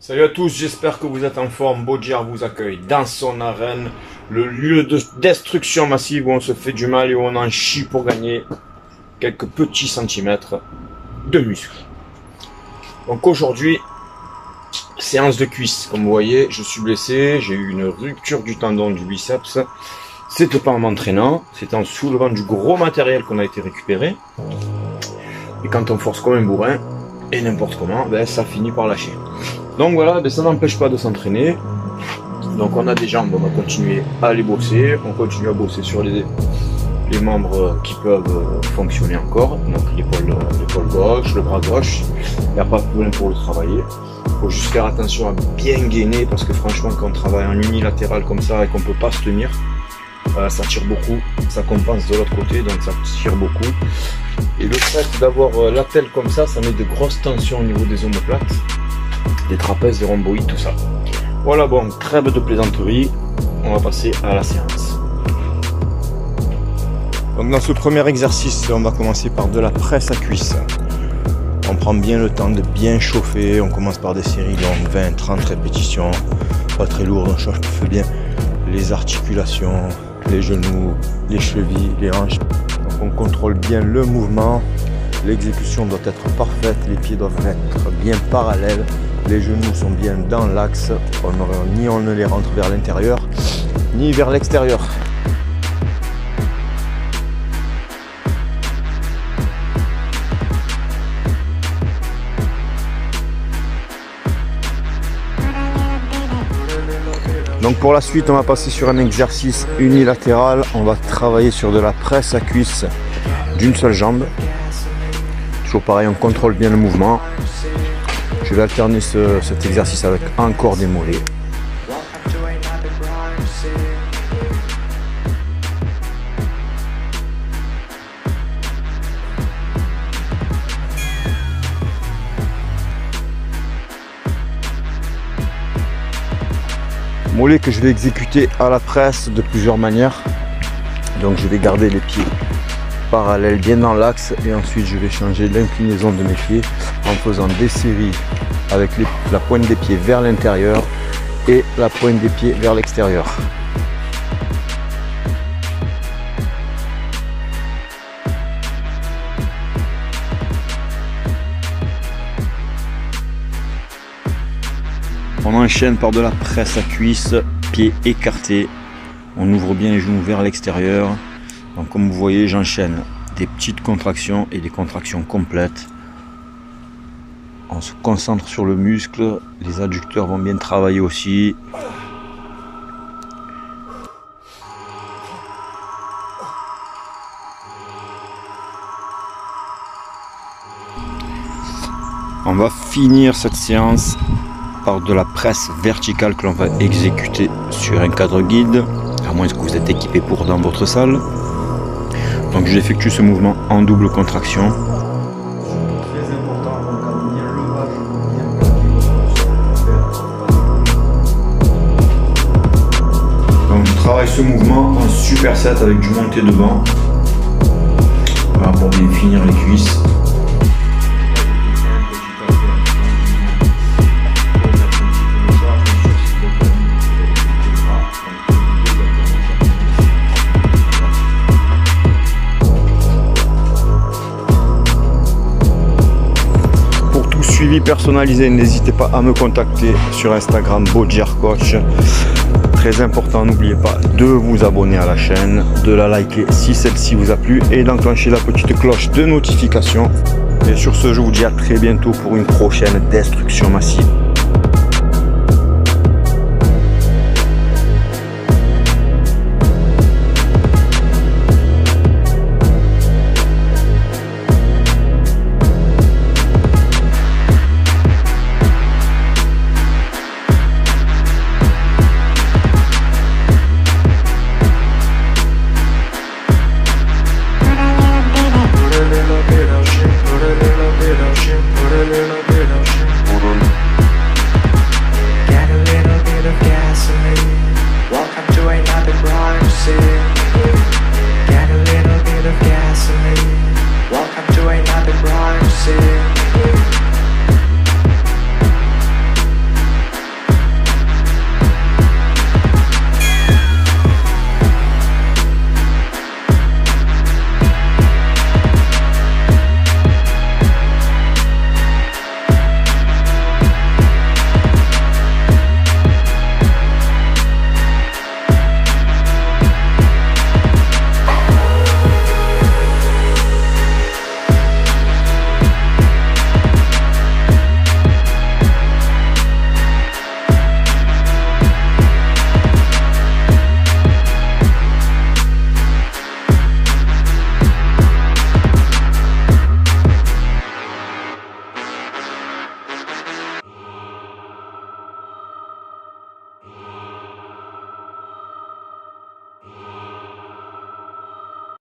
Salut à tous, j'espère que vous êtes en forme. Bojar vous accueille dans son arène, le lieu de destruction massive où on se fait du mal et où on en chie pour gagner quelques petits centimètres de muscle. Donc aujourd'hui, séance de cuisse. Comme vous voyez, je suis blessé, j'ai eu une rupture du tendon du biceps. C'était pas en m'entraînant, c'était en soulevant du gros matériel qu'on a été récupéré. Et quand on force comme un bourrin, et n'importe comment, ben, ça finit par lâcher. Donc voilà, ben, ça n'empêche pas de s'entraîner. Donc on a des jambes, on va continuer à les bosser. On continue à bosser sur les membres qui peuvent fonctionner encore. Donc l'épaule gauche, le bras gauche. Il n'y a pas de problème pour le travailler. Il faut juste faire attention à bien gainer parce que franchement quand on travaille en unilatéral comme ça et qu'on ne peut pas se tenir, ça tire beaucoup, ça compense de l'autre côté, donc ça tire beaucoup. Et le fait d'avoir l'attelle comme ça met de grosses tensions au niveau des omoplates, des trapèzes, des rhomboïdes, tout ça. Voilà, bon, trêve de plaisanterie, on va passer à la séance. Donc dans ce premier exercice, on va commencer par de la presse à cuisse. On prend bien le temps de bien chauffer, on commence par des séries longues, 20-30 répétitions, pas très lourdes, on chauffe bien les articulations, les genoux, les chevilles, les hanches. Donc on contrôle bien le mouvement, l'exécution doit être parfaite, les pieds doivent être bien parallèles, les genoux sont bien dans l'axe, ni on ne les rentre vers l'intérieur, ni vers l'extérieur. Donc pour la suite, on va passer sur un exercice unilatéral. On va travailler sur de la presse à cuisse d'une seule jambe. Toujours pareil, on contrôle bien le mouvement. Je vais alterner cet exercice avec encore des mollets. Mollet que je vais exécuter à la presse de plusieurs manières. Donc je vais garder les pieds parallèles bien dans l'axe et ensuite je vais changer l'inclinaison de mes pieds en faisant des séries avec la pointe des pieds vers l'intérieur et la pointe des pieds vers l'extérieur. On enchaîne par de la presse à cuisse, pieds écartés. On ouvre bien les genoux vers l'extérieur. Donc comme vous voyez, j'enchaîne des petites contractions et des contractions complètes. On se concentre sur le muscle. Les adducteurs vont bien travailler aussi. On va finir cette séance par de la presse verticale que l'on va exécuter sur un cadre guide, à moins que vous êtes équipé pour dans votre salle. Donc j'effectue ce mouvement en double contraction. Donc je travaille ce mouvement en superset avec du monté devant. Voilà, pour bien finir les cuisses. Suivi personnalisé, n'hésitez pas à me contacter sur Instagram Bojar Coach. Très important, n'oubliez pas de vous abonner à la chaîne, de la liker si celle-ci vous a plu et d'enclencher la petite cloche de notification. Et sur ce, je vous dis à très bientôt pour une prochaine destruction massive.